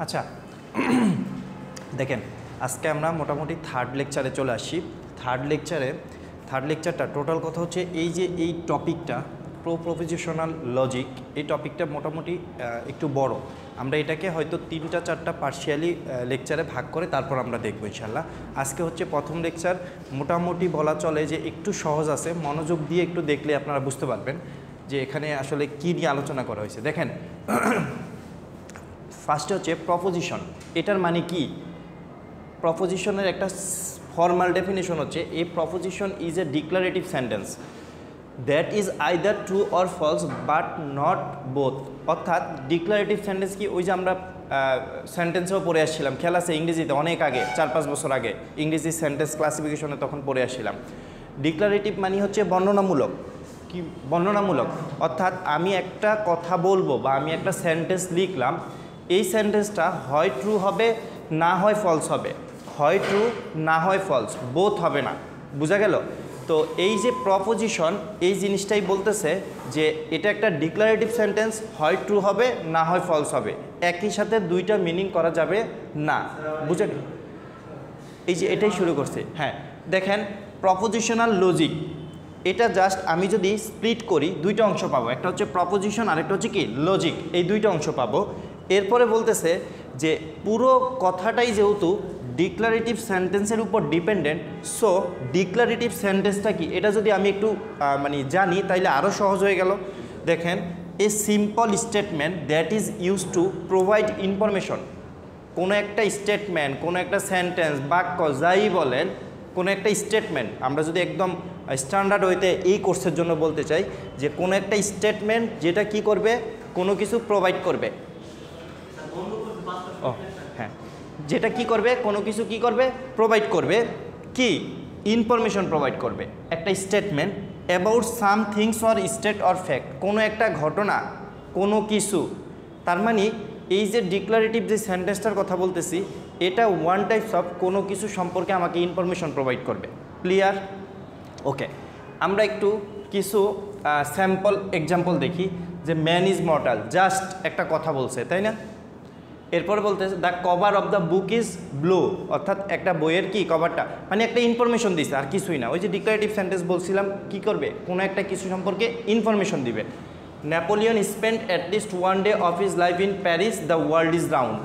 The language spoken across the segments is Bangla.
আচ্ছা দেখেন আজকে আমরা মোটামুটি থার্ড লেকচারে চলে আসি। থার্ড লেকচারটা টোটাল কথা হচ্ছে এই যে এই টপিকটা প্রপোজিশনাল লজিক, এই টপিকটা মোটামুটি একটু বড়। আমরা এটাকে হয়তো 3-4টা পার্শিয়ালি লেকচারে ভাগ করে তারপর আমরা দেখবো ইনশাল্লাহ। আজকে হচ্ছে প্রথম লেকচার, মোটামুটি বলা চলে যে একটু সহজ আছে, মনোযোগ দিয়ে একটু দেখলে আপনারা বুঝতে পারবেন যে এখানে আসলে কী নিয়ে আলোচনা করা হয়েছে। দেখেন ফার্স্টে হচ্ছে প্রপোজিশন। এটার মানে কি? প্রপোজিশনের একটা ফর্মাল ডেফিনেশন হচ্ছে a proposition is a declarative sentence that is either true or false but not both. অর্থাৎ ডিক্লারেটিভ সেন্টেন্স কি, ওই যে আমরা সেন্টেন্সেও পড়ে আসছিলাম, খেয়াল আছে ইংরেজিতে অনেক আগে, 4-5 বছর আগে ইংরেজি সেন্টেন্স ক্লাসিফিকেশনে তখন পড়ে আসছিলাম। ডিক্লারেটিভ মানে হচ্ছে বর্ণনামূলক। কি বর্ণনামূলক? অর্থাৎ আমি একটা কথা বলবো বা আমি একটা সেন্টেন্স লিখলাম, এই সেন্টেন্সটা হয় ট্রু হবে না হয় ফলস হবে, হয় ট্রু না হয় ফলস, বোথ হবে না। বোঝা গেল? তো এই যে প্রপোজিশন, এই জিনিসটাই বলতেছে যে এটা একটা ডিক্লারেটিভ সেন্টেন্স, হয় ট্রু হবে না হয় ফলস হবে, একই সাথে দুইটা মিনিং করা যাবে না। বুঝে এই যে এটাই শুরু করছে। হ্যাঁ দেখেন প্রপোজিশনাল লজিক, এটা জাস্ট আমি যদি স্প্লিট করি দুইটা অংশ পাবো, একটা হচ্ছে প্রপোজিশন আর একটা হচ্ছে কি লজিক, এই দুইটা অংশ পাবো। এরপরে বলতেছে যে পুরো কথাটাই যেহেতু ডিক্লারেটিভ সেন্টেন্সের উপর ডিপেন্ডেন্ট, সো ডিক্লারেটিভ সেন্টেন্সটা কি এটা যদি আমি একটু মানে জানি তাইলে আরও সহজ হয়ে গেল। দেখেন a simple statement that is use to provide information. কোনো একটা স্টেটমেন্ট, কোনো একটা সেন্টেন্স, বাক্য যাই বলেন, কোনো একটা স্টেটমেন্ট, আমরা যদি একদম স্ট্যান্ডার্ড হইতে এই কোর্সের জন্য বলতে চাই যে কোনো একটা স্টেটমেন্ট যেটা কি করবে, কোনো কিছু প্রোভাইড করবে। ও হ্যাঁ, যেটা কি করবে, কোনো কিছু কি করবে, প্রোভাইড করবে, কি ইনফরমেশন প্রোভাইড করবে। একটা statement about some things or state or fact, কোনো একটা ঘটনা, কোনো কিছু। তার মানে এই যে ডিক্লারেটিভ যে সেন্টেন্সটার কথা বলতেছি, এটা ওয়ান টাইপস অফ কোনো কিছু সম্পর্কে আমাকে ইনফরমেশন প্রোভাইড করবে। ক্লিয়ার? ওকে, আমরা একটু কিছু স্যাম্পল এক্সাম্পল দেখি। যে ম্যান ইজ মর্টাল, জাস্ট একটা কথা বলছে, তাই না? এরপরে বলতেছে the cover of the book is blue, অর্থাৎ একটা বইয়ের কি কভারটা, মানে একটা ইনফরমেশন দিছে আর কিছুই না। ওই যে ডিক্লারেটিভ সেন্টেন্স বলছিলাম, কি করবে, কোনো একটা কিছু সম্পর্কে ইনফরমেশন দিবে। Napoleon spend at least one day of his life in Paris, the world is round.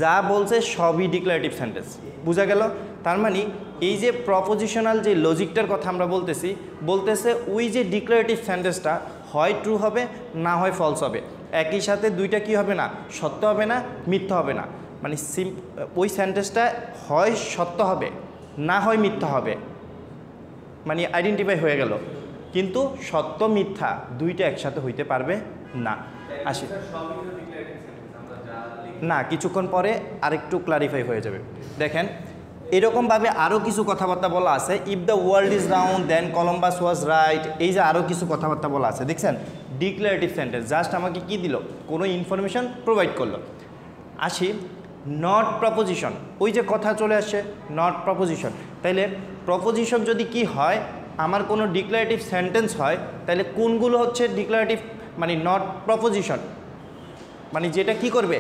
যা বলছে সবই ডিক্লারেটিভ সেন্টেন্স। বোঝা গেল? তার মানে এই যে প্রপোজিশনাল যে লজিকটার কথা আমরা বলতেছে ওই যে ডিক্লারেটিভ সেন্টেন্সটা হয় ট্রু হবে না হয় ফলস হবে, একই সাথে দুইটা কি হবে না, সত্য হবে না মিথ্যা হবে না। মানে ওই সেন্টেন্সটা হয় সত্য হবে না হয় মিথ্যা হবে, মানে আইডেন্টিফাই হয়ে গেল। কিন্তু সত্য মিথ্যা দুইটা একসাথে হইতে পারবে না। আসি না, কিছুক্ষণ পরে আরেকটু ক্লারিফাই হয়ে যাবে। দেখেন এরকমভাবে আরও কিছু কথাবার্তা বলা আছে। If the world is round then Columbus was right, এই যে আরও কিছু কথাবার্তা বলা আছে, দেখছেন ডিক্লারেটিভ সেন্টেন্স, জাস্ট আমাকে কি দিল, কোনো ইনফরমেশন প্রোভাইড করলো। আসি নট প্রপোজিশন, ওই যে কথা চলে আসছে নট প্রপোজিশন। তাইলে প্রপোজিশন যদি কি হয়, আমার কোনো ডিক্লারেটিভ সেন্টেন্স হয়, তাহলে কোনগুলো হচ্ছে ডিক্লারেটিভ মানে নট প্রপোজিশন, মানে যেটা কি করবে,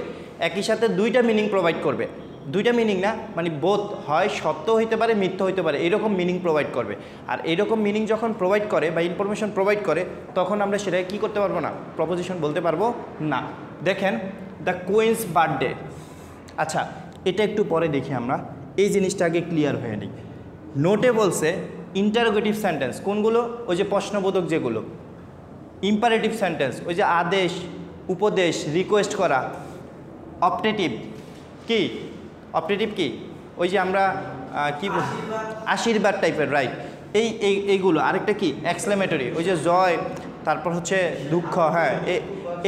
একই সাথে দুইটা মিনিং প্রোভাইড করবে। দুইটা মিনিং না, মানে বোধ হয় সত্য হইতে পারে মিথ্যা হইতে পারে, এরকম মিনিং প্রোভাইড করবে। আর এইরকম মিনিং যখন প্রোভাইড করে বা ইনফরমেশন প্রোভাইড করে, তখন আমরা সেটাকে কী করতে পারবো না, প্রপোজিশন বলতে পারবো না। দেখেন দ্য কুইন্স বার্থডে, আচ্ছা এটা একটু পরে দেখি আমরা, এই জিনিসটা আগে ক্লিয়ার হয়ে নিই। নোটে বলছে ইন্টারোগেটিভ সেন্টেন্স কোনগুলো, ওই যে প্রশ্নবোধক যেগুলো। ইম্পারেটিভ সেন্টেন্স ওই যে আদেশ, উপদেশ, রিকোয়েস্ট করা। অপটেটিভ কি, অপটেটিভ কি, ওই যে আমরা কি আশীর্বাদ টাইপের, রাইট। এইগুলো। আরেকটা কি এক্সক্লেমেটরি, ওই যে জয়, তারপর হচ্ছে দুঃখ, হ্যাঁ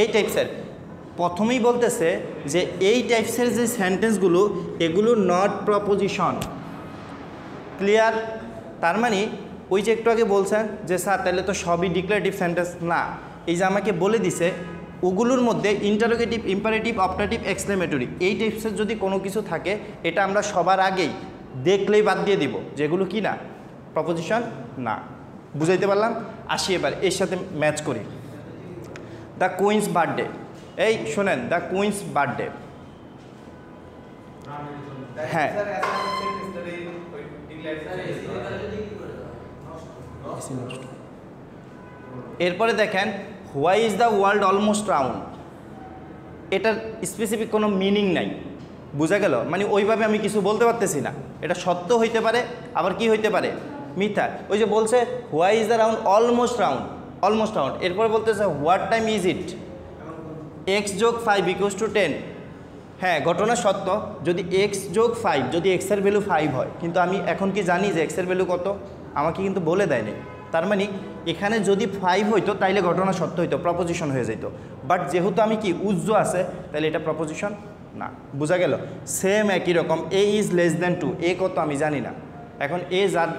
এই টাইপসের। প্রথমেই বলতেছে যে এই টাইপসের যে সেন্টেন্সগুলো, এগুলো নট প্রপোজিশন। ক্লিয়ার? তার মানে ওই যে একটু আগে বলছেন যে স্যার তাহলে তো সবই ডিক্লারেটিভ সেন্টেন্স, না, এই যে আমাকে বলে দিছে ওগুলোর মধ্যে ইন্টারোগেটিভ, ইম্পারেটিভ, অপটেটিভ, এক্সক্লেমেটরি, এই টাইপসের যদি কোনো কিছু থাকে, এটা আমরা সবার আগেই দেখলেই বাদ দিয়ে দিব, যেগুলো কি না প্রপোজিশন না। বুঝাইতে পারলাম? আসি এবার এর সাথে ম্যাচ করি। দ্য কুইন্স বার্থডে, এই শোনেন দ্য কুইন্স বার্থডে, হ্যাঁ এরপরে দেখেন why is the world almost round, এটার স্পেসিফিক কোনো মিনিং নাই, বোঝা গেল? মানে ওইভাবে আমি কিছু বলতে পারতেছি না, এটা সত্য হইতে পারে আবার কি হইতে পারে মিথ্যা। ওই যে বলছে why is the round almost round, almost round, এরপরে বলতেছে what time is it, x যোগ 5 ইকুয়ালস টু 10। হ্যাঁ ঘটনা সত্য, যদি এক্স যোগ 5, যদি এক্সের ভ্যালু 5 হয়, কিন্তু আমি এখন কি জানি যে এক্সের ভ্যালু কত, আমাকে কিন্তু বলে দেয়নি। তার মানে এখানে যদি 5 হইতো তাইলে ঘটনা সত্য হইতো, প্রপোজিশন হয়ে যেত। বাট যেহেতু আমি কি উজ্জ আছে, তাহলে এটা প্রপোজিশন না, বোঝা গেল? সেম একই রকম এ ইজ লেস দ্যান 2, এ কত আমি জানি না। এখন এ যার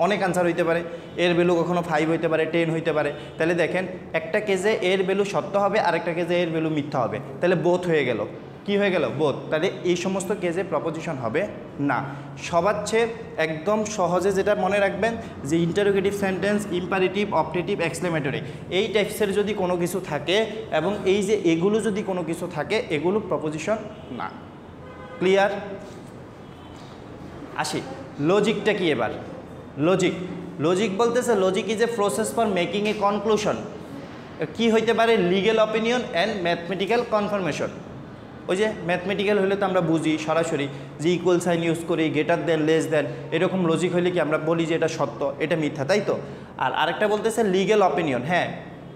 অনেক আনসার হইতে পারে, এর ভ্যালু কখনো 5 হইতে পারে, 10 হইতে পারে। তাহলে দেখেন একটা কেজে এর ভ্যালু সত্য হবে, আরেকটা কেজে এর ভ্যালু মিথ্যা হবে, তাহলে বোথ হয়ে গেল। কি হয়ে গেল? বোথ। তাহলে এই সমস্ত কেজে প্রপোজিশন হবে না। সবার চেয়ে একদম সহজে যেটা মনে রাখবেন যে interrogative sentence, imperative, optative, exclamatory, এই টাইপসের যদি কোনো কিছু থাকে এবং এই যে এগুলো যদি কোনো কিছু থাকে, এগুলো প্রপোজিশন না। ক্লিয়ার? আসি লজিকটা কি এবার। লজিক, লজিক বলতেছে logic is a process for making A conclusion. কি হইতে পারে? Legal opinion and mathematical confirmation. ওই যে ম্যাথমেটিক্যাল হলে তো আমরা বুঝি সরাসরি যে ইকুয়াল সাইন ইউজ করি, গ্রেটার দেন, লেস দেন, এরকম লজিক হলে কি আমরা বলি যে এটা সত্য, এটা মিথ্যা, তাই তো? আর আরেকটা বলতেছে লিগ্যাল অপিনিয়ন। হ্যাঁ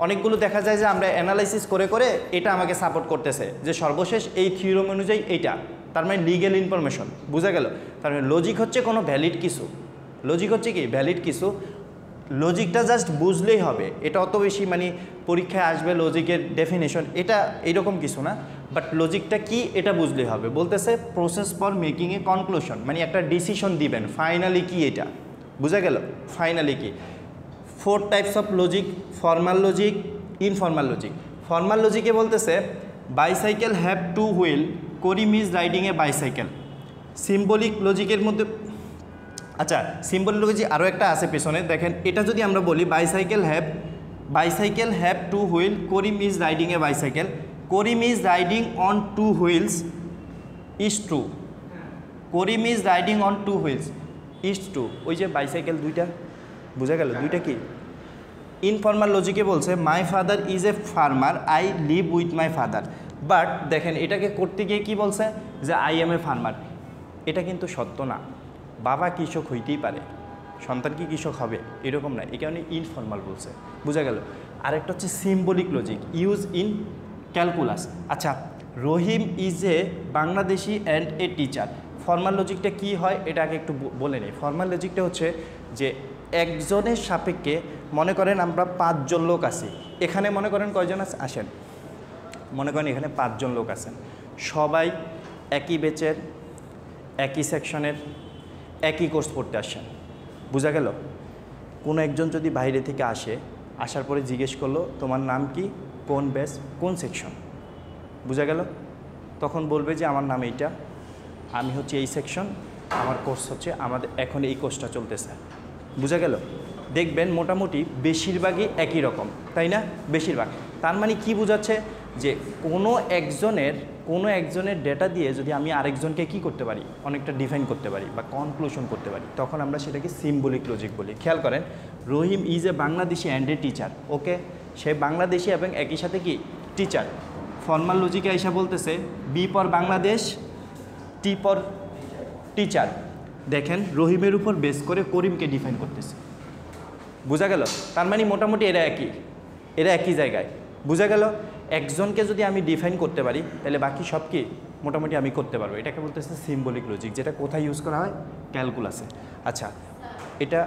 অনেকগুলো দেখা যায় যে আমরা অ্যানালাইসিস করে করে এটা আমাকে সাপোর্ট করতেছে যে সর্বশেষ এই থিওরাম অনুযায়ী এইটা, তার মানে লিগ্যাল ইনফরমেশন, বোঝা গেল? তার মানে লজিক হচ্ছে কোনো ভ্যালিড কিছু, লজিক হচ্ছে কি ভ্যালিড কিছু। লজিকটা জাস্ট বুঝলেই হবে, এটা অত বেশি মানে পরীক্ষায় আসবে লজিকের ডেফিনেশন, এটা এইরকম কিছু না। বাট লজিকটা কি এটা বুঝলেই হবে। বলতেছে process for making A conclusion, মানে একটা ডিসিশন দিবেন ফাইনালি কি, এটা বোঝা গেল? ফাইনালি কি। 4 types of logic, formal logic, informal logic. Formal লজিকে বলতেছে bicycle have 2 wheel, Karim is riding a bicycle. Symbolic লজিকের মধ্যে, আচ্ছা সিম্বলিক লজিক আরও একটা আছে পেছনে, দেখেন এটা যদি আমরা বলি bicycle have 2 wheel, Karim is riding a bicycle, Karim is riding on 2 wheels is true, Karim is riding on 2 wheels is true. ওই যে বাইসাইকেল দুইটা, বোঝা গেল? দুইটা কি। ইনফর্মাল লজিকে বলছে my father is a farmer, I live with my father. But দেখেন এটাকে করতে গিয়ে কি বলছে যে আই এম এ ফার্মার, এটা কিন্তু সত্য না। বাবা কৃষক হইতেই পারে, সন্তান কি কৃষক হবে এরকম না, এই কারণে ইনফর্মাল বলছে, বোঝা গেল? আরেকটা হচ্ছে symbolic logic, use in calculus. আচ্ছা Rahim is a Bangladeshi and a teacher. Formal লজিকটা কি হয় এটা আগে একটু বলে নিই। ফর্মাল লজিকটা হচ্ছে যে একজনের সাপেক্ষে মনে করেন আমরা 5 জন লোক আছি, এখানে মনে করেন কয়জন আসেন, মনে করেন এখানে 5 জন লোক আছেন, সবাই একই ব্যাচের, একই সেকশনের, একই কোর্স পড়তে আসেন, বোঝা গেল? কোনো একজন যদি বাইরে থেকে আসে, আসার পরে জিজ্ঞেস করলো তোমার নাম কি, কোন ব্যাচ, কোন সেকশন, বোঝা গেল? তখন বলবে যে আমার নাম এইটা, আমি হচ্ছে এই সেকশন, আমার কোর্স হচ্ছে, আমাদের এখন এই কোর্সটা চলতেছে, বোঝা গেল? দেখবেন মোটামুটি বেশিরভাগই একই রকম, তাই না? বেশিরভাগ। তার মানে কি বোঝাচ্ছে যে কোনো একজনের ডেটা দিয়ে যদি আমি আরেকজনকে কি করতে পারি, অনেকটা ডিফাইন করতে পারি বা কনক্লুশন করতে পারি, তখন আমরা সেটাকে সিম্বলিক লজিক বলি। খেয়াল করেন Rahim is a Bangladeshi and a teacher, okay, সে বাংলাদেশি এবং একই সাথে কি টিচার। ফর্মাল লজিকে আইসা বলতেছে বি পর বাংলাদেশ, টি পর টিচার। দেখেন রহিমের উপর বেস করে করিমকে ডিফাইন করতেছে, বোঝা গেল? তার মানে মোটামুটি এরা একই জায়গায়, বোঝা গেল? একজনকে যদি আমি ডিফাইন করতে পারি তাহলে বাকি সব কি মোটামুটি আমি করতে পারবো। এটাকে বলতেছে সিম্বলিক লজিক, যেটা কোথায় ইউজ করা হয়? ক্যালকুলাসে। আচ্ছা এটা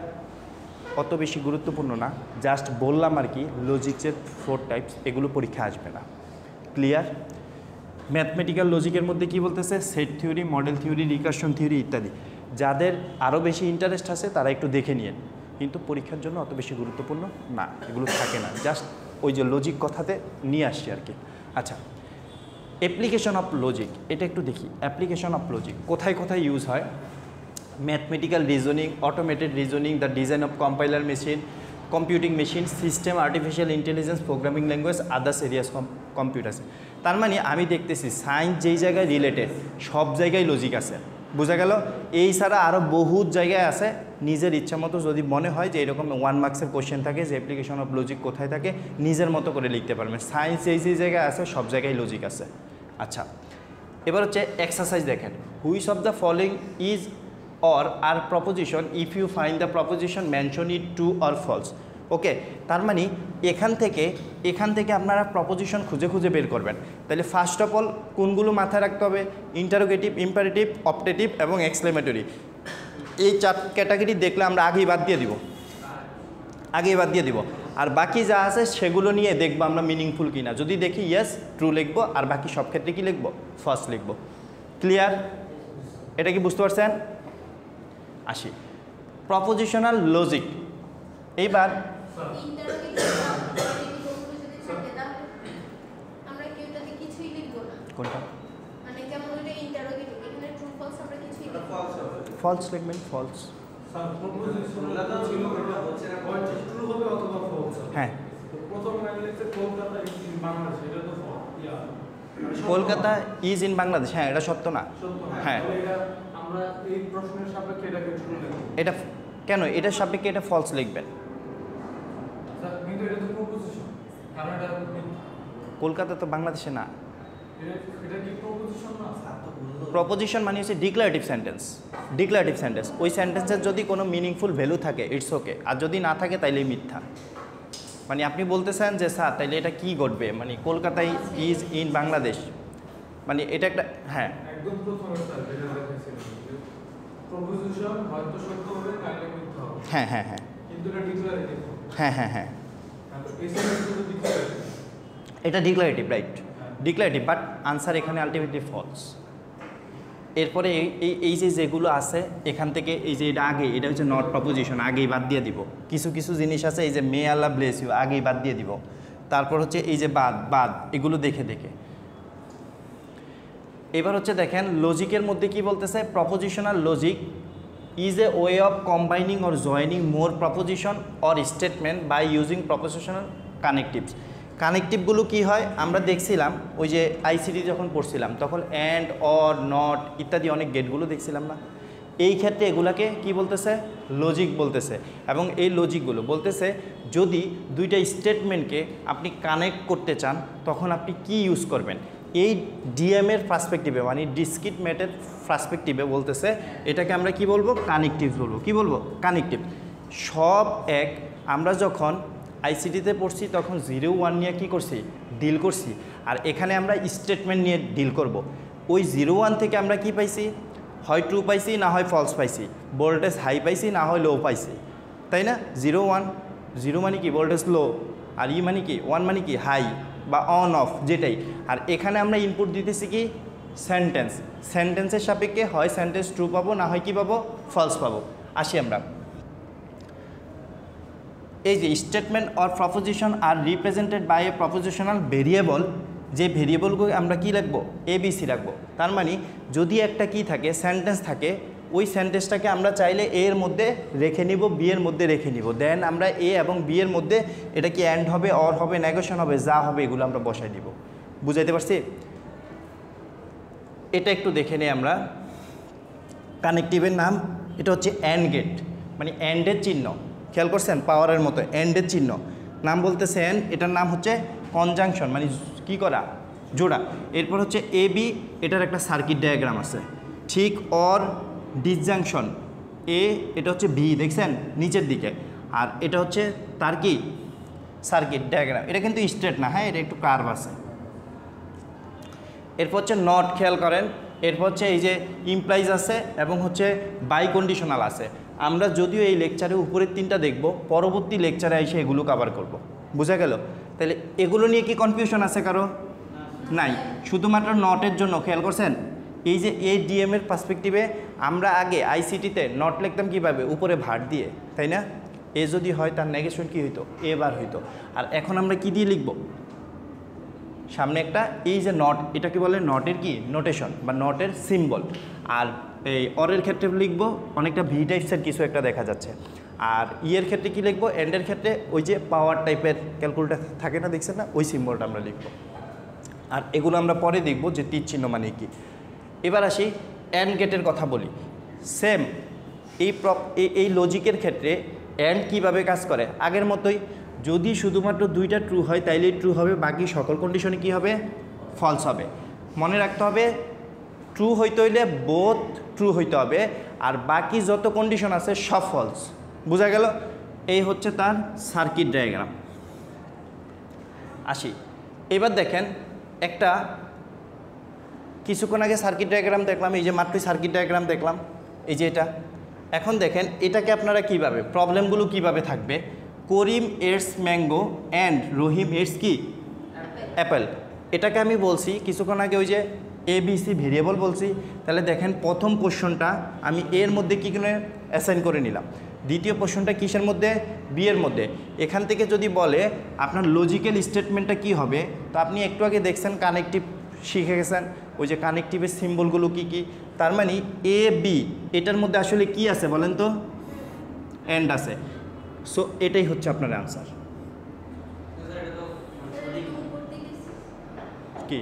অত বেশি গুরুত্বপূর্ণ না, জাস্ট বললাম আর কি লজিকের 4 টাইপস, এগুলো পরীক্ষা আসবে না। ক্লিয়ার? ম্যাথমেটিক্যাল লজিকের মধ্যে কি বলতেছে? Set theory, model theory, recursion theory ইত্যাদি। যাদের আরও বেশি ইন্টারেস্ট আছে তারা একটু দেখে নিন, কিন্তু পরীক্ষার জন্য অত বেশি গুরুত্বপূর্ণ না, এগুলো থাকে না, জাস্ট ওই যে লজিক কথাতে নিয়ে আসছি আর কি। আচ্ছা অ্যাপ্লিকেশন অফ লজিক, এটা একটু দেখি। অ্যাপ্লিকেশন অফ লজিক কোথায় কোথায় ইউজ হয়? Mathematical reasoning, automated reasoning, the design of compiler machine, computing machine, system, artificial intelligence, programming language, others areas computers. তার মানে আমি দেখতেছি সায়েন্স যেই জায়গায় রিলেটেড সব জায়গায় লজিক আছে, বোঝা গেল? এই ছাড়া আরও বহুত জায়গায় আছে, নিজের ইচ্ছা মতো যদি মনে হয় যে এরকম 1 মার্কসের কোশ্চেন থাকে যে অ্যাপ্লিকেশন অফ লজিক কোথায় থাকে, নিজের মতো করে লিখতে পারবেন। সায়েন্স যেই জায়গায় আছে সব জায়গায় লজিক আছে। আচ্ছা, এবার হচ্ছে এক্সারসাইজ দেখেন, which of the following is or are proposition if you find the proposition mention it true or false. Okay, তার মানে এখান থেকে আপনারা প্রপোজিশন খুঁজে খুঁজে বের করবেন। তাহলে ফার্স্ট অফ অল কোনগুলো মাথায় রাখতে হবে? ইন্টারোগেটিভ, ইম্পারেটিভ, অপটেটিভ এবং এক্সক্লেমেটরি। এই 4 ক্যাটাগরি দেখলে আমরা আগেই বাদ দিয়ে দিব, আর বাকি যা আছে সেগুলো নিয়ে দেখবো আমরা মিনিংফুল কিনা। যদি দেখি ইয়েস ট্রু লিখবো, আর বাকি সব ক্ষেত্রে কী লিখবো? ফার্স্ট লিখবো। ক্লিয়ার? এটা কি বুঝতে পারছেন? আসি প্রপোজিশনাল লজিক। এইবার কোনটা ফলস লিখবেন? ফলস, হ্যাঁ। কলকাতা ইজ ইন বাংলাদেশ, হ্যাঁ এটা সত্য না? হ্যাঁ, এটা কেন এটার সাপেক্ষে এটা ফলস লিখবেন? কলকাতা তো বাংলাদেশে না। প্রপোজিশন মানে হচ্ছে ডিক্লারেটিভ সেন্টেন্স। ওই সেন্টেন্সের যদি কোনো মিনিংফুল ভ্যালু থাকে ইটস ওকে, আর যদি না থাকে তাইলে মিথ্যা। মানে আপনি বলতেছেন যে স্যার তাইলে এটা কি ঘটবে, মানে কলকাতায় ইজ ইন বাংলাদেশ, মানে এটা একটা, হ্যাঁ একদম প্রথমে স্যার যেটা দেখাইছিলাম যে প্রপোজিশন হয়তো সত্য হবে নাইলে মিথ্যা হবে। হ্যাঁ হ্যাঁ হ্যাঁ, কিন্তু এটা ডিক্লারেটিভ। হ্যাঁ হ্যাঁ হ্যাঁ, এই সেন্টেন্সগুলো ডিক্লারেটিভ। এটা declarative, right, declarative, but answer এখানে আলটিমেটলি ফলস। এরপরে এই যেগুলো আছে এখান থেকে এই যে এটা আগে, এটা হচ্ছে নট প্রপোজিশন, আগেই বাদ দিয়ে দিব। কিছু কিছু জিনিস আছে এই যে মে আল্লাহ ব্লেস ইউ, আগেই বাদ দিয়ে দিব। তারপর হচ্ছে এই যে বাদ এগুলো দেখে এবার হচ্ছে দেখেন লজিকের মধ্যে কি বলতেছে, propositional logic is a way of combining or joining more proposition or statement by using propositional connectives. কানেকটিভগুলো কি হয় আমরা দেখছিলাম ওই যে আইসিটি যখন পড়ছিলাম তখন অ্যান্ড, অর, নট ইত্যাদি অনেক গেটগুলো দেখছিলাম না। এই ক্ষেত্রে এগুলাকে কি বলতেছে? লজিক বলতেছে। এবং এই লজিকগুলো বলতেছে যদি দুইটা স্টেটমেন্টকে আপনি কানেক্ট করতে চান তখন আপনি কি ইউজ করবেন। এই ডিএমের পার্সপেক্টিভে মানে ডিসক্রিট ম্যাথের পার্সপেক্টিভে বলতেছে এটাকে আমরা কি বলবো? কানেকটিভ বলবো। কি বলবো? কানেকটিভ। সব এক। আমরা যখন আইসিটিতে পড়ছি তখন 0-1 নিয়ে কী করছি? ডিল করছি। আর এখানে আমরা স্টেটমেন্ট নিয়ে ডিল করব। ওই 0-1 থেকে আমরা কি পাইছি? হয় ট্রু পাইছি না হয় ফলস পাইছি, ভোল্টেজ হাই পাইছি না হয় লো পাইছি, তাই না? 0-1, 0 মানে কি? ভোল্টেজ লো, আর ই মানে কি? 1 মানে কি? হাই বা অন অফ যেটাই। আর এখানে আমরা ইনপুট দিতেছি কি? সেন্টেন্সের সাপেক্ষে হয় সেন্টেন্স ট্রু পাবো না হয় কি পাবো? ফলস পাবো। আসি আমরা এই যে statement or proposition are represented by a propositional variable, যে ভেরিয়েবলগুলো আমরা কি রাখবো? ABC রাখবো। তার মানে যদি একটা কি থাকে সেন্টেন্স থাকে, ওই সেন্টেন্সটাকে আমরা চাইলে এ এর মধ্যে রেখে নিব, বি এর মধ্যে রেখে নিব, দেন আমরা এ এবং বি এর মধ্যে এটা কি অ্যান্ড হবে, অর হবে, নেগেশন হবে, যা হবে এগুলো আমরা বসাই দিব। বুঝাইতে পারছি? এটা একটু দেখে নিই আমরা। কানেকটিভের নাম এটা হচ্ছে অ্যান্ড গেট, মানে অ্যান্ডের চিহ্ন। খেয়াল করছেন? পাওয়ারের মতো অ্যান্ডের চিহ্ন নাম বলতেছেন। এটার নাম হচ্ছে কনজাংশন, মানে কি করা? জোড়া। এরপর হচ্ছে AB, এটার একটা সার্কিট ডায়াগ্রাম আছে। ঠিক অর ডিসজাংশন, এটা হচ্ছে ভি, দেখছেন নিচের দিকে, আর এটা হচ্ছে তার কি? Circuit diagram. এটা কিন্তু স্ট্রেট না, হ্যাঁ এটা একটু কার্ভ আছে। এরপর হচ্ছে নট, খেয়াল করেন। এরপর হচ্ছে এই যে ইমপ্লাইজ আছে এবং হচ্ছে বাই কন্ডিশনাল আছে। আমরা যদিও এই লেকচারে উপরের 3টা দেখব, পরবর্তী লেকচারে এসে এগুলো কভার করব। বোঝা গেল? তাহলে এগুলো নিয়ে কি কনফিউশন আছে কারো? নাই। শুধুমাত্র নটের জন্য খেয়াল করছেন এই যে এই ডিএমের পার্সপেক্টিভে আমরা আগে আইসিটিতে নট লিখতাম কীভাবে? উপরে ভার দিয়ে, তাই না? এ যদি হয় তার নেগেশন কী হইতো? এবার হইতো। আর এখন আমরা কি দিয়ে লিখব? সামনে একটা এই যে নট, এটা কি বলে? নটের কি? নোটেশন বা নটের সিম্বল। আর এই অরের ক্ষেত্রে লিখব অনেকটা ভি টাইপসের কিছু একটা দেখা যাচ্ছে। আর ইয়ের ক্ষেত্রে কি লিখব? এন্ডের ক্ষেত্রে ওই যে পাওয়ার টাইপের ক্যালকুলেটার থাকে না, দেখছেন না? ওই সিম্বলটা আমরা লিখব। আর এগুলো আমরা পরে দেখব যে তীর চিহ্ন মানে কি। এবার আসি অ্যান্ড গেটের কথা বলি। সেম এই লজিকের ক্ষেত্রে অ্যান্ড কিভাবে কাজ করে, আগের মতোই যদি শুধুমাত্র দুইটা ট্রু হয় তাইলেই ট্রু হবে, বাকি সকল কন্ডিশনে কি হবে, ফলস হবে। মনে রাখতে হবে ট্রু হইতে হইলে বোথ ট্রু হইতে হবে, আর বাকি যত কন্ডিশন আছে সব ফলস। বোঝা গেল? এই হচ্ছে তার সার্কিট ডায়াগ্রাম। আসি এবার দেখেন, একটা কিছুক্ষণ আগে সার্কিট ডায়াগ্রাম দেখলাম, এই যে মাত্রই সার্কিট ডায়াগ্রাম দেখলাম, এই যে এটা। এখন দেখেন এটাকে আপনারা কিভাবে, প্রবলেমগুলো কিভাবে থাকবে, করিম এটস ম্যাঙ্গো অ্যান্ড রহিম এটস কি অ্যাপেল। এটাকে আমি বলছি কিছুক্ষণ আগে ওই যে ABC ভেরিয়েবল বলছি। তাহলে দেখেন প্রথম কোশ্চনটা আমি এর মধ্যে কী করে অ্যাসাইন করে নিলাম, দ্বিতীয় কোশ্চনটা কিসের মধ্যে, বি এর মধ্যে। এখান থেকে যদি বলে আপনার লজিক্যাল স্টেটমেন্টটা কি হবে, তো আপনি একটু আগে দেখছেন কানেকটিভ শিখে গেছেন, ওই যে কানেকটিভের সিম্বলগুলো কি কি। তার মানে AB এটার মধ্যে আসলে কি আছে বলেন তো, এন্ড আছে। সো এটাই হচ্ছে আপনার অ্যান্সার। কি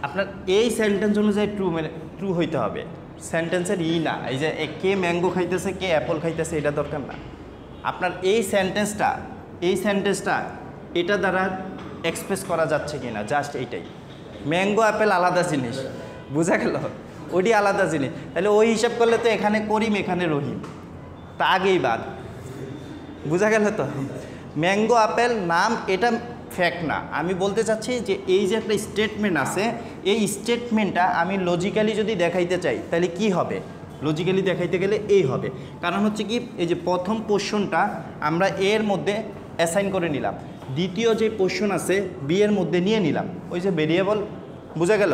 আপনার এই সেন্টেন্স অনুযায়ী ট্রু হইতে হবে, সেন্টেন্সের না এই যে কে ম্যাঙ্গো খাইতেছে কে অ্যাপল খাইতেছে এটা দরকার না। আপনার এই সেন্টেন্সটা এটা দ্বারা এক্সপ্রেস করা যাচ্ছে কি না, জাস্ট এইটাই। ম্যাঙ্গো অ্যাপেল আলাদা জিনিস, বোঝা গেল, ওইটি আলাদা জিনিস। তাহলে ওই হিসাব করলে তো এখানে করিম এখানে রহিম, তা আগেই বাদ। বোঝা গেল তো? ম্যাঙ্গো আপেল নাম এটা ফ্যাক্ট না, আমি বলতে চাচ্ছি যে এই যে একটা স্টেটমেন্ট আছে, এই স্টেটমেন্টটা আমি লজিক্যালি যদি দেখাইতে চাই তাহলে কি হবে, লজিক্যালি দেখাইতে গেলে এই হবে। কারণ হচ্ছে কি, এই যে প্রথম পোর্শনটা আমরা এর মধ্যে অ্যাসাইন করে নিলাম, দ্বিতীয় যে পোর্শন আছে বি এর মধ্যে নিয়ে নিলাম, ওই যে ভেরিয়েবল। বোঝা গেল?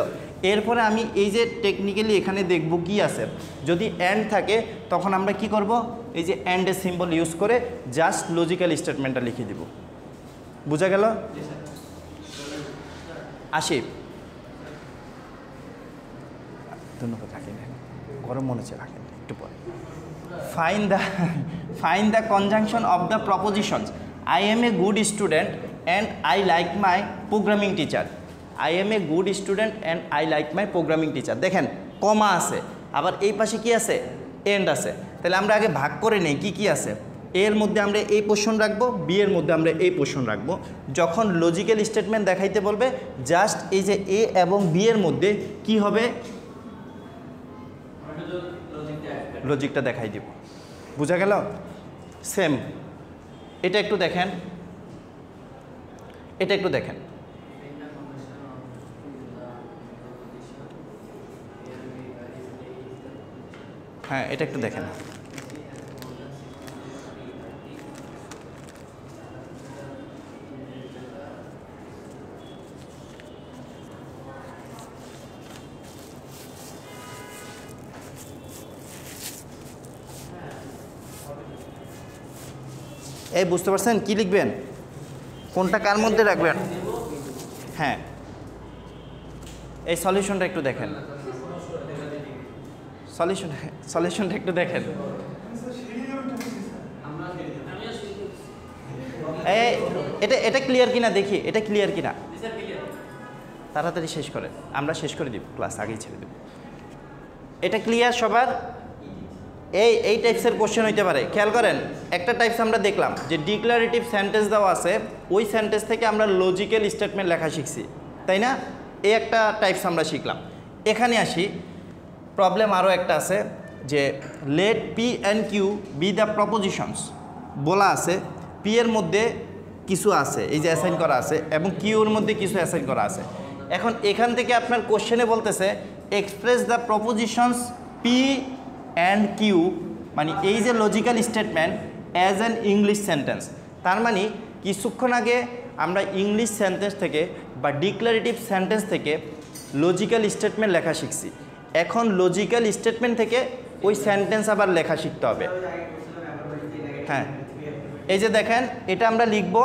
এরপরে আমি এই যে টেকনিক্যালি এখানে দেখব কি আছে, যদি অ্যান্ড থাকে তখন আমরা কি করব, এই যে অ্যান্ডের সিম্বল ইউজ করে জাস্ট লজিক্যাল স্টেটমেন্টটা লিখে দিব। বোঝা গেল? আসি, ধন্যবাদ, রাখেন, গরম মনে হচ্ছে, রাখেন একটু পরে। Find the conjunction of the প্রপোজিশনস I am a good student and I like my programming teacher. I am a good student and I like my programming teacher. দেখেন কমা আছে, আবার এই পাশে কি আছে, এন্ড আছে। তাহলে আমরা আগে ভাগ করে নেই কি কি আছে। এর মধ্যে আমরা এই পোর্শন রাখবো, বি এর মধ্যে আমরা এই পোর্শন রাখবো। যখন লজিক্যাল স্টেটমেন্ট দেখাইতে বলবে জাস্ট এই যে এ এবং বি এর মধ্যে কি হবে, লজিকটা দেখাই দিব। বুঝা গেল? সেম এটা একটু দেখেন, এটা একটু দেখেন, হ্যাঁ এটা একটু দেখেন। এই বুঝতে পারছেন কি লিখবেন, কোনটা কার মধ্যে রাখবেন? হ্যাঁ এই সলিউশনটা একটু দেখেন, সলিউশনটা একটু দেখেন। এটা ক্লিয়ার কিনা দেখি, এটা ক্লিয়ার কিনা, তাড়াতাড়ি শেষ করে, আমরা শেষ করে দিব, ক্লাস আগেই ছেড়ে দেব। এটা ক্লিয়ার সবার? এই টাইপসের কোশ্চেন হইতে পারে। খেয়াল করেন, একটা টাইপস আমরা দেখলাম যে ডিক্লারেটিভ সেন্টেন্স দেওয়া আছে, ওই সেন্টেন্স থেকে আমরা লজিক্যাল স্টেটমেন্ট লেখা শিখছি, তাই না? এই একটা টাইপস আমরা শিখলাম। এখানে আসি, প্রবলেম আরও একটা আছে যে let P and Q be the propositions. বলা আছে পি এর মধ্যে কিছু আছে, এই যে অ্যাসাইন করা আছে, এবং কিউর মধ্যে কিছু অ্যাসাইন করা আছে। এখন এখান থেকে আপনার কোশ্চেনে বলতেছে express the propositions P and Q, মানে এই যে logical statement as an English sentence. তার মানে কিছুক্ষণ আগে আমরা ইংলিশ সেন্টেন্স থেকে বা ডিক্লারেটিভ সেন্টেন্স থেকে লজিক্যাল স্টেটমেন্ট লেখা শিখছি, এখন লজিক্যাল স্টেটমেন্ট থেকে ওই সেন্টেন্স আবার লেখা শিখতে হবে। হ্যাঁ এই যে দেখেন, এটা আমরা লিখব,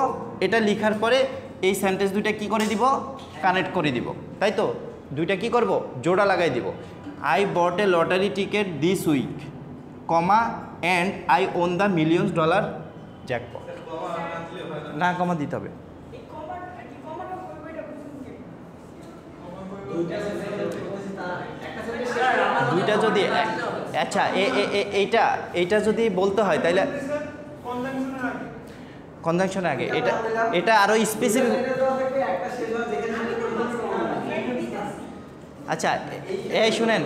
এটা লিখার পরে এই সেন্টেন্স দুইটা কি করে দিব, কানেক্ট করে দিব, তাই তো? দুইটা কি করব, জোড়া লাগাই দিব। I bought a lottery ticket this week comma and I won the millions dollar jackpot. না কমা দিতে হবে। দুইটা যদি আচ্ছা এইটা যদি বলতে হয় তাহলে কনজাংশনের আগে এটা আরো স্পেসিফিক। আচ্ছা এই শুনেন,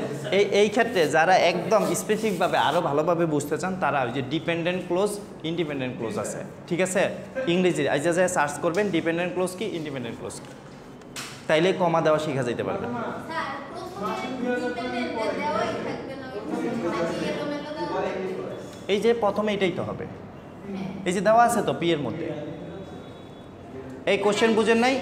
এই ক্ষেত্রে যারা একদম স্পেসিফিকভাবে আরও ভালোভাবে বুঝতে চান তারা ওই যে ডিপেন্ডেন্ট ক্লোজ ইন্ডিপেন্ডেন্ট ক্লোজ আছে, ঠিক আছে, ইংরেজি আজ যা সার্চ করবেন ডিপেন্ডেন্ট ক্লোজ কি ইন্ডিপেন্ডেন্ট ক্লোজ কি, তাইলে কমা দেওয়া শেখা যেতে পারবে। এই যে প্রথমে এটাই তো হবে, এই যে দেওয়া আছে তো পি এর মধ্যে। এই কোশ্চেন বুঝেন নাই?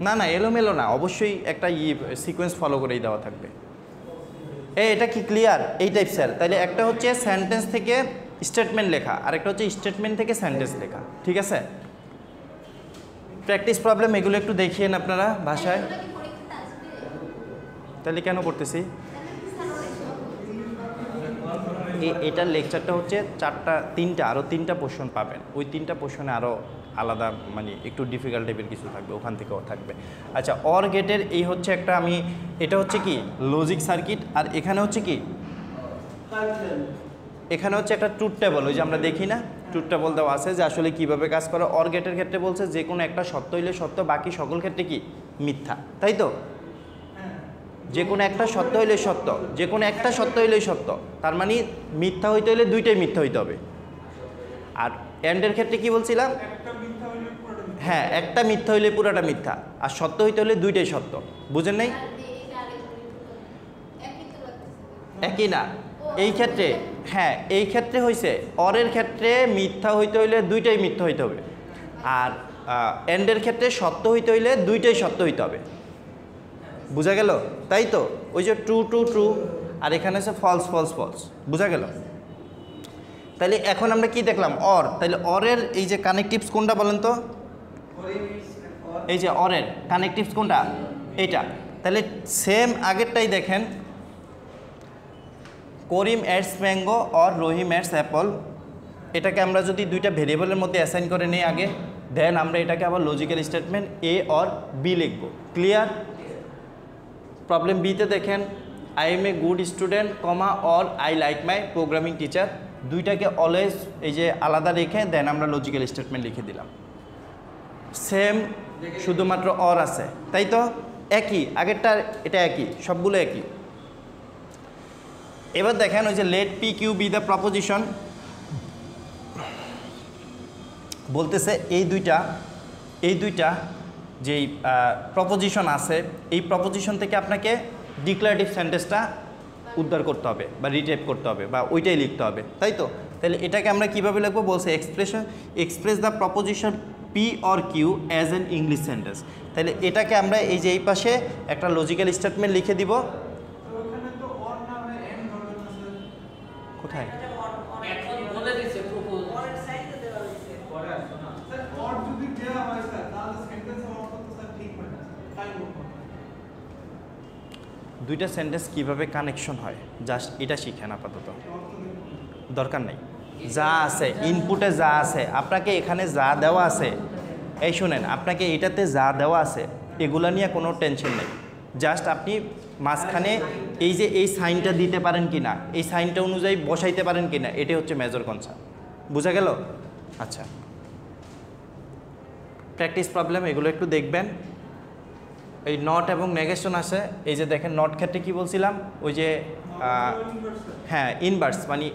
না না এলোমেলো না, অবশ্যই একটা সিকোয়েন্স ফলো করেই দেওয়া থাকবে। এটা কি ক্লিয়ার? এই টাইপ স্যার। তাহলে একটা হচ্ছে সেন্টেন্স থেকে স্টেটমেন্ট লেখা, আরেকটা হচ্ছে স্টেটমেন্ট থেকে সেন্টেন্স লেখা, ঠিক আছে। প্র্যাকটিস প্রবলেম এগুলো একটু দেখিয়েন আপনারা ভাষায়। তাহলে কেন করতেছি? এটার লেকচারটা হচ্ছে আরও তিনটা পোর্শন পাবেন, ওই তিনটা পোর্শনে আরও আলাদা মানে একটু ডিফিকাল্ট টাইপের কিছু থাকবে, ওখান থেকেও থাকবে। আচ্ছা অর গেটের এই হচ্ছে একটা এটা হচ্ছে কি লজিক সার্কিট, আর এখানে হচ্ছে কি এখানে হচ্ছে একটা ট্রুথ টেবল, ওই যে আমরা দেখি না ট্রুথ টেবল দেওয়া আছে যে আসলে কীভাবে কাজ করে। অর গেটের ক্ষেত্রে বলছে যে কোনো একটা সত্য হইলে সত্য, বাকি সকল ক্ষেত্রে কি মিথ্যা, তাই তো? যে কোনো একটা সত্য হইলে সত্য, যে কোনো একটা সত্য হইলেই সত্য, তার মানে মিথ্যা হইতে হইলে দুইটাই মিথ্যা হইতে হবে। আর এন্ডের ক্ষেত্রে কি বলছিলাম? হ্যাঁ একটা মিথ্যা হইলে পুরোটা মিথ্যা, আর সত্য হইতে হলে দুইটাই সত্য। বুঝেন নাই? একই না এই ক্ষেত্রে, হ্যাঁ এই ক্ষেত্রে হয়েছে অরের ক্ষেত্রে মিথ্যা হইতে হইলে দুইটাই মিথ্যা হইতে হবে, আর এন্ডের ক্ষেত্রে সত্য হইতে হইলে দুইটাই সত্য হইতে হবে। বোঝা গেল? তাই তো ওই যে ট্রু ট্রু ট্রু, আর এখানে আছে ফলস ফলস ফলস। বোঝা গেল? তাহলে এখন আমরা কি দেখলাম? অর। তাহলে অরের এই যে কানেকটিভস কোনটা বলেন তো? এই যে অরের কানেকটিভস কোনটা? এইটা। তাহলে সেম আগেরটাই দেখেন, Karim eats mango or Rahim eats apple. এটাকে আমরা যদি দুইটা ভেরিয়েবলের মধ্যে অ্যাসাইন করে নিই আগে, দেন আমরা এটাকে আবার logical statement A or B লিখব। ক্লিয়ার? প্রবলেম বিতে দেখেন, I am a good student comma or I like my programming teacher. দুইটাকে অলওয়েজ এই যে আলাদা রেখে দেন আমরা লজিক্যাল স্টেটমেন্ট লিখে দিলাম। সেম, শুধুমাত্র অর আছে, তাই তো? একই, আগেরটা এটা একই, সবগুলো একই। এবার দেখেন ওই যে let P Q be the proposition বলতেছে এই দুইটা যেই প্রপোজিশন আছে, এই প্রপোজিশন থেকে আপনাকে ডিক্লারেটিভ সেন্টেন্সটা উদ্ধার করতে হবে বা রিটাইপ করতে হবে বা ওইটাই লিখতে হবে, তাই তো? তাহলে এটাকে আমরা কীভাবে লিখবো? বলছে express the proposition P or Q as an English sentence. তাহলে এটাকে আমরা এই যে এই পাশে একটা লজিক্যাল স্টেটমেন্ট লিখে দিব। কোথায়? দুইটা সেন্টেন্স কিভাবে কানেকশন হয় জাস্ট এটা শিখেন, আপাতত দরকার নেই। যা আছে ইনপুটে যা আছে, আপনাকে এখানে যা দেওয়া আছে, এই শুনেন আপনাকে এটাতে যা দেওয়া আছে এগুলা নিয়ে কোনো টেনশন নেই। জাস্ট আপনি মাঝখানে এই যে এই সাইনটা দিতে পারেন কি না, এই সাইনটা অনুযায়ী বসাইতে পারেন কি না, এটাই হচ্ছে মেজর কনসার্ন। বোঝা গেল? আচ্ছা প্র্যাকটিস প্রবলেম এগুলো একটু দেখবেন। এই নট এবং নেগেশন আছে, এই যে দেখেন নট ক্ষেত্রে কি বলছিলাম, ওই যে হ্যাঁ ইনভার্স, মানে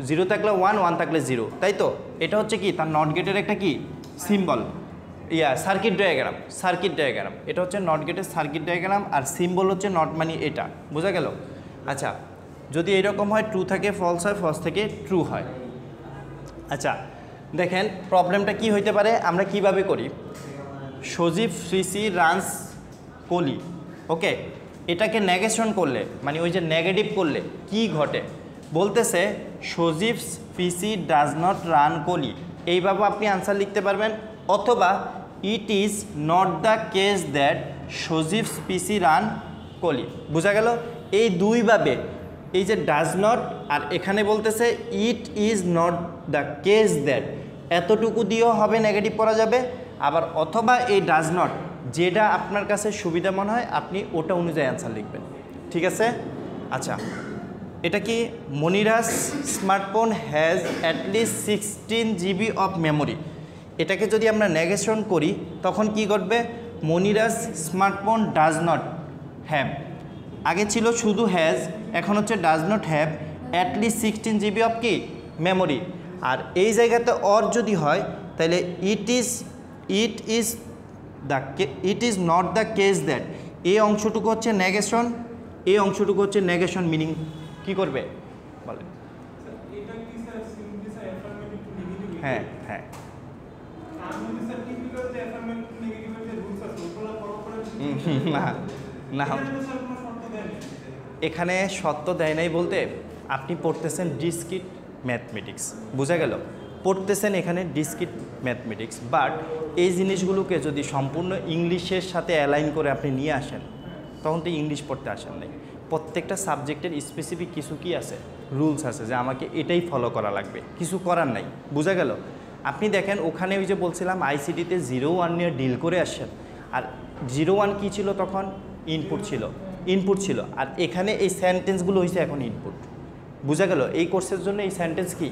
0 থাকলে 1, 1 থাকলে 0, তাই তো? এটা হচ্ছে কি তার নট গেটের একটা কি সিম্বল, সার্কিট ডায়াগ্রাম। এটা হচ্ছে নট গেটের সার্কিট ডায়াগ্রাম, আর সিম্বল হচ্ছে নট মানে এটা। বোঝা গেল? আচ্ছা যদি এরকম হয় ট্রু থাকে ফলস হয়, ফলস থেকে ট্রু হয়। আচ্ছা দেখেন প্রবলেমটা কি হইতে পারে, আমরা কিভাবে করি? সজীব সিসি রানস কলি, ওকে, এটাকে নেগেশন করলে মানে ওই যে নেগেটিভ করলে কি ঘটে? বলতেছে সজীব পিসি ডাজ নট রান কলি, এইভাবে আপনি আনসার লিখতে পারবেন। অথবা it is not the case that Sajib spicy run কলি। বোঝা গেল? এই দুইভাবে, এই যে ডাজ নট আর এখানে বলতেছে ইট is not the case that, এতটুকু দিয়েও হবে, নেগেটিভ করা যাবে। আবার অথবা এই ডাজ নট, যেটা আপনার কাছে সুবিধা মনে হয় আপনি ওটা অনুযায়ী অ্যান্সার লিখবেন। ঠিক আছে? আচ্ছা, এটা কি Monira's smartphone has at least 16 GB of memory. এটাকে যদি আমরা নেগেশন করি তখন কি ঘটবে? Monira's smartphone does not have, আগে ছিল শুধু হ্যাজ, এখন হচ্ছে does not have at least 16 GB of কি মেমোরি। আর এই জায়গাতে অর যদি হয় তাহলে ইট is not the case that, এই অংশটুকু হচ্ছে নেগেশন, এই অংশটুকু হচ্ছে নেগেশন, মিনিং কি করবে বলেন? এটা কি sir simply sir affirmative two negative? হ্যাঁ হ্যাঁ, আমি স্যার টিপিক্যাল যে অ্যাফার্মেটিভ টু নেগেটিভের যে রুলস আছে ওগুলো ফলো করে না না, স্যার কোনো শর্ত দেন না। এখানে সত্য দেয় নাই বলতে আপনি পড়তেছেন ডিসক্রিট ম্যাথমেটিক্স, বোঝা গেল? পড়তেছেন এখানে ডিসক্রিট ম্যাথমেটিক্স, বাট এই জিনিসগুলোকে যদি সম্পূর্ণ ইংলিশের সাথে অ্যালাইন করে আপনি নিয়ে আসেন তখন তো ইংলিশ পড়তে আসেন নাই। প্রত্যেকটা সাবজেক্টের স্পেসিফিক কিছু কি আছে, রুলস আছে, যে আমাকে এটাই ফলো করা লাগবে, কিছু করার নাই। বোঝা গেল? আপনি দেখেন ওখানে ওই যে বলছিলাম আইসিটিতে 0-1 নিয়ে ডিল করে আসছেন, আর 0-1 কী ছিল তখন? ইনপুট ছিল, আর এখানে এই সেন্টেন্সগুলো হয়েছে এখন ইনপুট। বোঝা গেল? এই কোর্সের জন্য এই সেন্টেন্স কি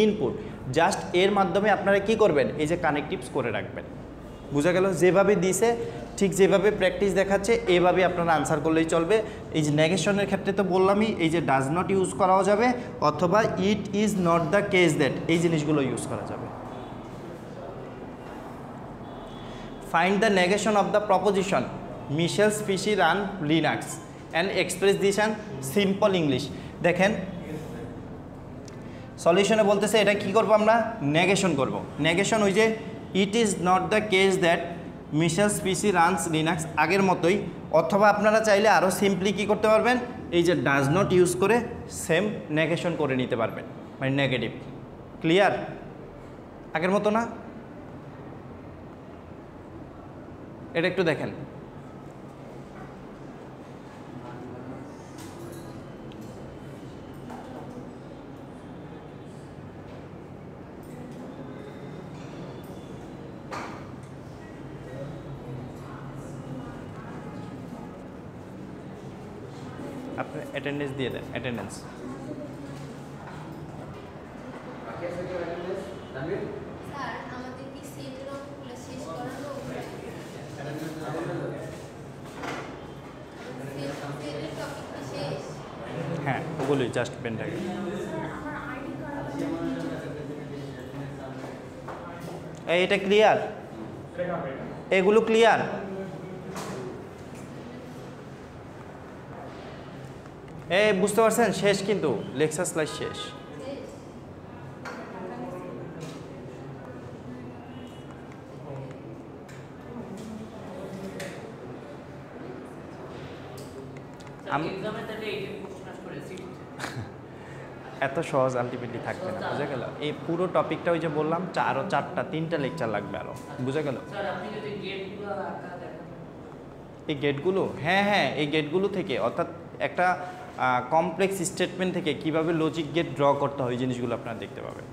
ইনপুট, জাস্ট এর মাধ্যমে আপনারা কি করবেন, এই যে কানেকটিভস করে রাখবেন। বোঝা গেল? যেভাবে দিছে ঠিক যেভাবে প্র্যাকটিস দেখাচ্ছে এভাবে আপনারা আনসার করলেই চলবে। এই যে নেগেশনের ক্ষেত্রে তো বললামই, এই যে ডাজ নট ইউজ করাও যাবে, অথবা it is not the case that, এই জিনিসগুলো ইউজ করা যাবে। Find the negation of the proposition Michelle's PC run Linux and express this and simple English. দেখেন সলিউশনে বলতেছে এটা কি করব, আমরা নেগেশন করব। নেগেশন ওই যে it is not the case that Michelle's PC runs Linux, আগের মতোই, অথবা আপনারা চাইলে আরও সিম্পলি কী করতে পারবেন, এই যে ডাজ নট ইউজ করে সেম নেগেশন করে নিতে পারবেন, মানে নেগেটিভ। ক্লিয়ার? আগের মতো না? এটা একটু দেখেন। আপনার অ্যাটেন্ডেন্স দিয়ে দেন, অ্যাটেন্ডেন্স। স্যার আমাদের কি সেটের অঙ্কগুলো শেষ করানো? সেটের টপিক কি শেষ? হ্যাঁ, ওগুলোই জাস্ট পেনটাকে। এটা ক্লিয়ার? এগুলো ক্লিয়ার? বুঝতে পারছেন? শেষ, কিন্তু লেকচার স্লাইড শেষ। এত সহজ আলটিমেটলি থাকবে না, বুঝা গেল? এই পুরো টপিকটা ওই যে বললাম আরও 3টা লেকচার লাগবে আরও, বুঝা গেল? এই গেটগুলো, হ্যাঁ, এই গেটগুলো থেকে, অর্থাৎ একটা কমপ্লেক্স স্টেটমেন্ট থেকে কিভাবে লজিক গেট ড্র করতে হয়, এই জিনিসগুলো আপনারা দেখতে পাবেন।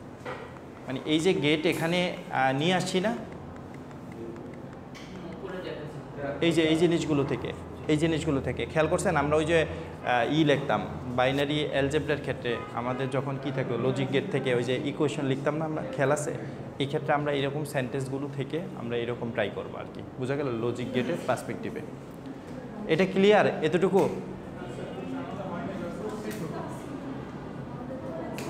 মানে এই যে গেট এখানে নিয়ে আসছি না, এই জিনিসগুলো থেকে খেয়াল করছেন? আমরা ওই যে লিখতাম বাইনারি অ্যালজেব্রার ক্ষেত্রে আমাদের যখন কি থাকতো, লজিক গেট থেকে ওই যে ইকুয়েশন লিখতাম না আমরা, খেয়াল আছে? এই ক্ষেত্রে আমরা এরকম সেন্টেন্সগুলো থেকে আমরা এরকম ট্রাই করবো আর কি, বোঝা গেল? লজিক গেটের পার্সপেক্টিভে। এটা ক্লিয়ার এতটুকু?